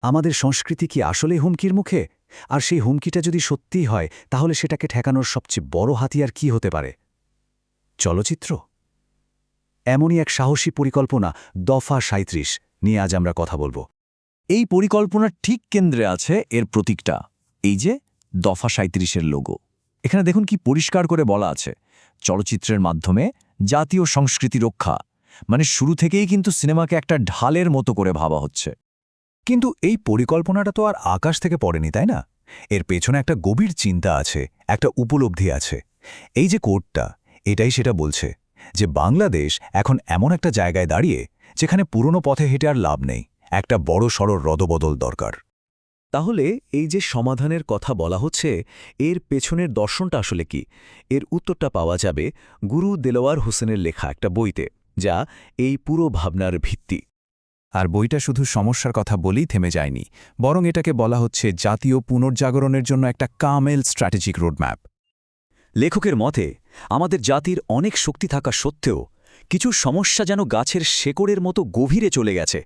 আমাদের সংস্কৃতি কি আসলেই হুমকির মুখে? আর সেই হুমকিটা যদি সত্যিই হয় তাহলে সেটাকে ঠেকানোর সবচেয়ে বড় হাতিয়ার কি হতে পারে? চলচ্চিত্র? এমনই এক সাহসী পরিকল্পনা দফা ৩৭ নিয়ে আজ আমরা কথা বলবো। এই পরিকল্পনার ঠিক কেন্দ্রে আছে এর প্রতীকটা, এই যে দফা ৩৭-এর লোগো। এখানে দেখুন কি পরিষ্কার করে বলা আছে, চলচ্চিত্রের মাধ্যমে জাতীয় সংস্কৃতি রক্ষা। মানে শুরু থেকেই কিন্তু সিনেমাকে একটা ঢালের মতো করে ভাবা হচ্ছে। কিন্তু এই পরিকল্পনাটা তো আর আকাশ থেকে পড়েনি, তাই না? এর পেছনে একটা গভীর চিন্তা আছে, একটা উপলব্ধি আছে। এই যে কোডটা, এটাই সেটা বলছে যে বাংলাদেশ এখন এমন একটা জায়গায় দাঁড়িয়ে যেখানে পুরনো পথে হেঁটে আর লাভ নেই, একটা বড় সড়র রদবদল দরকার। তাহলে এই যে সমাধানের কথা বলা হচ্ছে, এর পেছনের দর্শনটা আসলে কি? এর উত্তরটা পাওয়া যাবে গুরু দেলোয়ার হোসেনের লেখা একটা বইতে, যা এই পুরো ভাবনার ভিত্তি। আর বইটা শুধু সমস্যার কথা বলেই থেমে যায়নি, বরং এটাকে বলা হচ্ছে জাতীয় পুনর্জাগরণের জন্য একটা কামেল স্ট্র্যাটেজিক রোডম্যাপ। লেখকের মতে আমাদের জাতির অনেক শক্তি থাকা সত্ত্বেও কিছু সমস্যা যেন গাছের শেকড়ের মতো গভীরে চলে গেছে।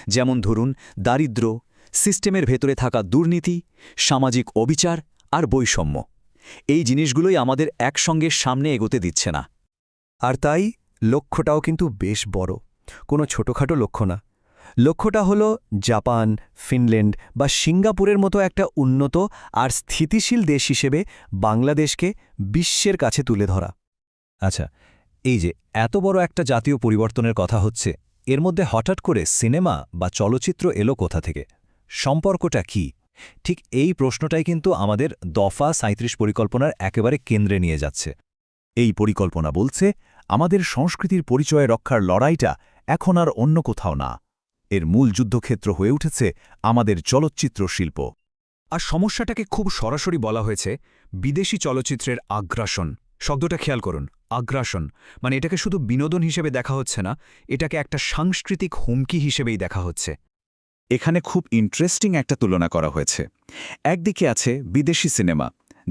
যেমন ধরুন দারিদ্র্য, সিস্টেমের ভেতরে থাকা দুর্নীতি, সামাজিক অবিচার আর বৈষম্য। এই জিনিসগুলোই আমাদের একসঙ্গে সামনে এগোতে দিচ্ছে না। আর তাই লক্ষ্যটাও কিন্তু বেশ বড়, কোনো ছোটখাটো লক্ষ্য না। লক্ষ্যটা হলো জাপান, ফিনল্যান্ড বা সিঙ্গাপুরের মতো একটা উন্নত আর স্থিতিশীল দেশ হিসেবে বাংলাদেশকে বিশ্বের কাছে তুলে ধরা। আচ্ছা, এই যে এত বড় একটা জাতীয় পরিবর্তনের কথা হচ্ছে, এর মধ্যে হঠাৎ করে সিনেমা বা চলচ্চিত্র এলো কোথা থেকে? সম্পর্কটা কি? ঠিক এই প্রশ্নটাই কিন্তু আমাদের দফা ৩৭ পরিকল্পনার একেবারে কেন্দ্রে নিয়ে যাচ্ছে। এই পরিকল্পনা বলছে আমাদের সংস্কৃতির পরিচয় রক্ষার লড়াইটা এখন আর অন্য কোথাও না, এর মূল যুদ্ধক্ষেত্র হয়ে উঠেছে আমাদের চলচ্চিত্র শিল্প। আর সমস্যাটাকে খুব সরাসরি বলা হয়েছে বিদেশি চলচ্চিত্রের আগ্রাসন। শব্দটা খেয়াল করুন, আগ্রাসন। মানে এটাকে শুধু বিনোদন হিসেবে দেখা হচ্ছে না, এটাকে একটা সাংস্কৃতিক হুমকি হিসেবেই দেখা হচ্ছে। এখানে খুব ইন্টারেস্টিং একটা তুলনা করা হয়েছে। একদিকে আছে বিদেশি সিনেমা,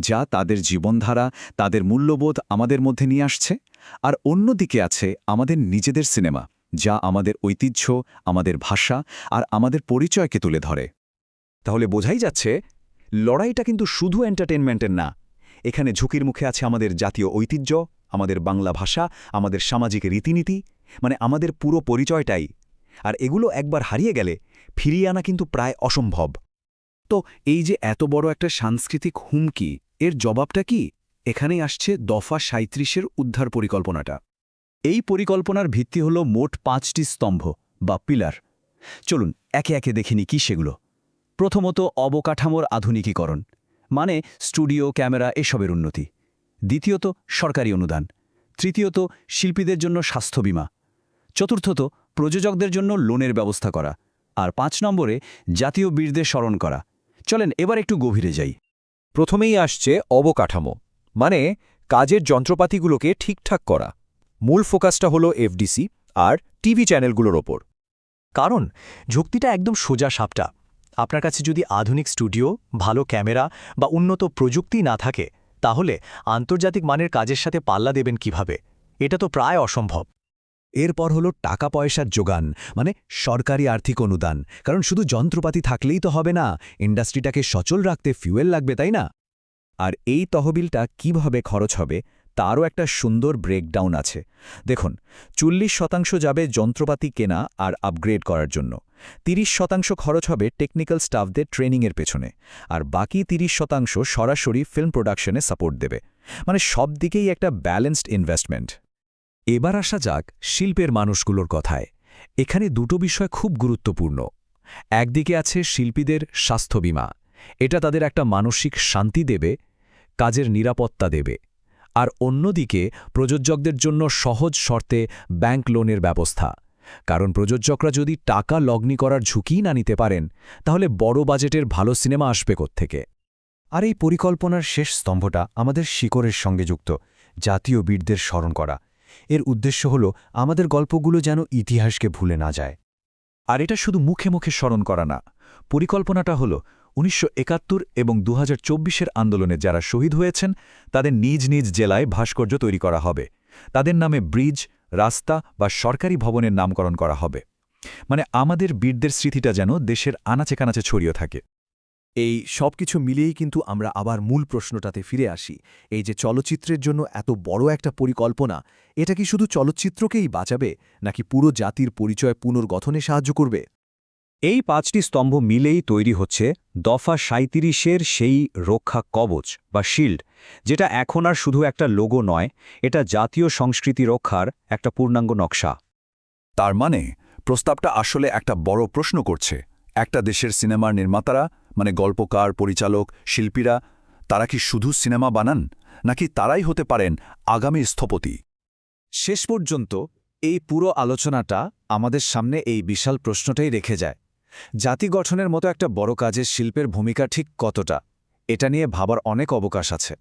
যা তাদের জীবনধারা, তাদের মূল্যবোধ আমাদের মধ্যে নিয়ে আসছে, আর অন্যদিকে আছে আমাদের নিজেদের সিনেমা, যা আমাদের ঐতিহ্য, আমাদের ভাষা আর আমাদের পরিচয়কে তুলে ধরে। তাহলে বোঝাই যাচ্ছে লড়াইটা কিন্তু শুধু এন্টারটেনমেন্টের না। এখানে ঝুঁকির মুখে আছে আমাদের জাতীয় ঐতিহ্য, আমাদের বাংলা ভাষা, আমাদের সামাজিক রীতিনীতি, মানে আমাদের পুরো পরিচয়টাই। আর এগুলো একবার হারিয়ে গেলে ফিরিয়ে আনা কিন্তু প্রায় অসম্ভব। তো এই যে এত বড় একটা সাংস্কৃতিক হুমকি, এর জবাবটা কি? এখানেই আসছে দফা ৩৭-এর উদ্ধার পরিকল্পনাটা। এই পরিকল্পনার ভিত্তি হল মোট ৫টি স্তম্ভ বা পিলার। চলুন একে একে দেখিনি কি সেগুলো। প্রথমত অবকাঠামোর আধুনিকীকরণ, মানে স্টুডিও, ক্যামেরা এসবের উন্নতি। দ্বিতীয়ত সরকারি অনুদান। তৃতীয়ত শিল্পীদের জন্য স্বাস্থ্য বীমা। চতুর্থত প্রযোজকদের জন্য লোনের ব্যবস্থা করা। আর ৫ নম্বরে জাতীয় বীরদের স্মরণ করা। চলেন এবার একটু গভীরে যাই। প্রথমেই আসছে অবকাঠামো, মানে কাজের যন্ত্রপাতিগুলোকে ঠিকঠাক করা। মূল ফোকাসটা হলো এফডিসি আর টিভি চ্যানেলগুলোর ওপর। কারণ যুক্তিটা একদম সোজা সাপটা। আপনার কাছে যদি আধুনিক স্টুডিও, ভালো ক্যামেরা বা উন্নত প্রযুক্তি না থাকে, তাহলে আন্তর্জাতিক মানের কাজের সাথে পাল্লা দেবেন কিভাবে? এটা তো প্রায় অসম্ভব। এরপর হলো টাকা পয়সার যোগান, মানে সরকারি আর্থিক অনুদান। কারণ শুধু যন্ত্রপাতি থাকলেই তো হবে না, ইন্ডাস্ট্রিটাকে সচল রাখতে ফিউয়েল লাগবে, তাই না? আর এই তহবিলটা কিভাবে খরচ হবে তারও একটা সুন্দর ব্রেকডাউন আছে। দেখুন, ৪০% যাবে যন্ত্রপাতি কেনা আর আপগ্রেড করার জন্য, ৩০% খরচ হবে টেকনিক্যাল স্টাফদের ট্রেনিংয়ের পেছনে, আর বাকি ৩০% সরাসরি ফিল্ম প্রোডাকশনে সাপোর্ট দেবে। মানে সব দিকেই একটা ব্যালেন্সড ইনভেস্টমেন্ট। এবার আসা যাক শিল্পের মানুষগুলোর কথায়। এখানে দুটো বিষয় খুব গুরুত্বপূর্ণ। একদিকে আছে শিল্পীদের স্বাস্থ্য বীমা, এটা তাদের একটা মানসিক শান্তি দেবে, কাজের নিরাপত্তা দেবে। আর অন্যদিকে প্রযোজকদের জন্য সহজ শর্তে ব্যাংক লোনের ব্যবস্থা। কারণ প্রযোজকরা যদি টাকা লগ্নি করার ঝুঁকিই না নিতে পারেন, তাহলে বড় বাজেটের ভালো সিনেমা আসবে কোত্থেকে? আর এই পরিকল্পনার শেষ স্তম্ভটা আমাদের শিকড়ের সঙ্গে যুক্ত, জাতীয় বীরদের স্মরণ করা। এর উদ্দেশ্য হল আমাদের গল্পগুলো যেন ইতিহাসকে ভুলে না যায়। আর এটা শুধু মুখে মুখে স্মরণ করা না, পরিকল্পনাটা হল ১৯৭১ এবং ২০২৪-এর আন্দোলনে যারা শহীদ হয়েছেন তাদের নিজ নিজ জেলায় ভাস্কর্য তৈরি করা হবে। তাদের নামে ব্রিজ, রাস্তা বা সরকারি ভবনের নামকরণ করা হবে। মানে আমাদের বীরদের স্মৃতিটা যেন দেশের আনাচে কানাচে ছড়িয়ে থাকে। এই সব কিছু মিলিয়েই কিন্তু আমরা আবার মূল প্রশ্নটাতে ফিরে আসি। এই যে চলচ্চিত্রের জন্য এত বড় একটা পরিকল্পনা, এটা কি শুধু চলচ্চিত্রকেই বাঁচাবে নাকি পুরো জাতির পরিচয় পুনর্গঠনে সাহায্য করবে? এই 5টি স্তম্ভ মিলেই তৈরি হচ্ছে দফা 37-এর সেই রক্ষা কবচ বা শিল্ড, যেটা এখন আর শুধু একটা লোগো নয়, এটা জাতীয় সংস্কৃতি রক্ষার একটা পূর্ণাঙ্গ নকশা। তার মানে প্রস্তাবটা আসলে একটা বড় প্রশ্ন করছে, একটা দেশের সিনেমার নির্মাতারা মানে গল্পকার, পরিচালক, শিল্পীরা, তারা কি শুধু সিনেমা বানান নাকি তারাই হতে পারেন আগামী স্থপতি? শেষ পর্যন্ত এই পুরো আলোচনাটা আমাদের সামনে এই বিশাল প্রশ্নটাই রেখে যায়, জাতি গঠনের মতো একটা বড় কাজে শিল্পের ভূমিকা ঠিক কতটা? এটা নিয়ে ভাবার অনেক অবকাশ আছে।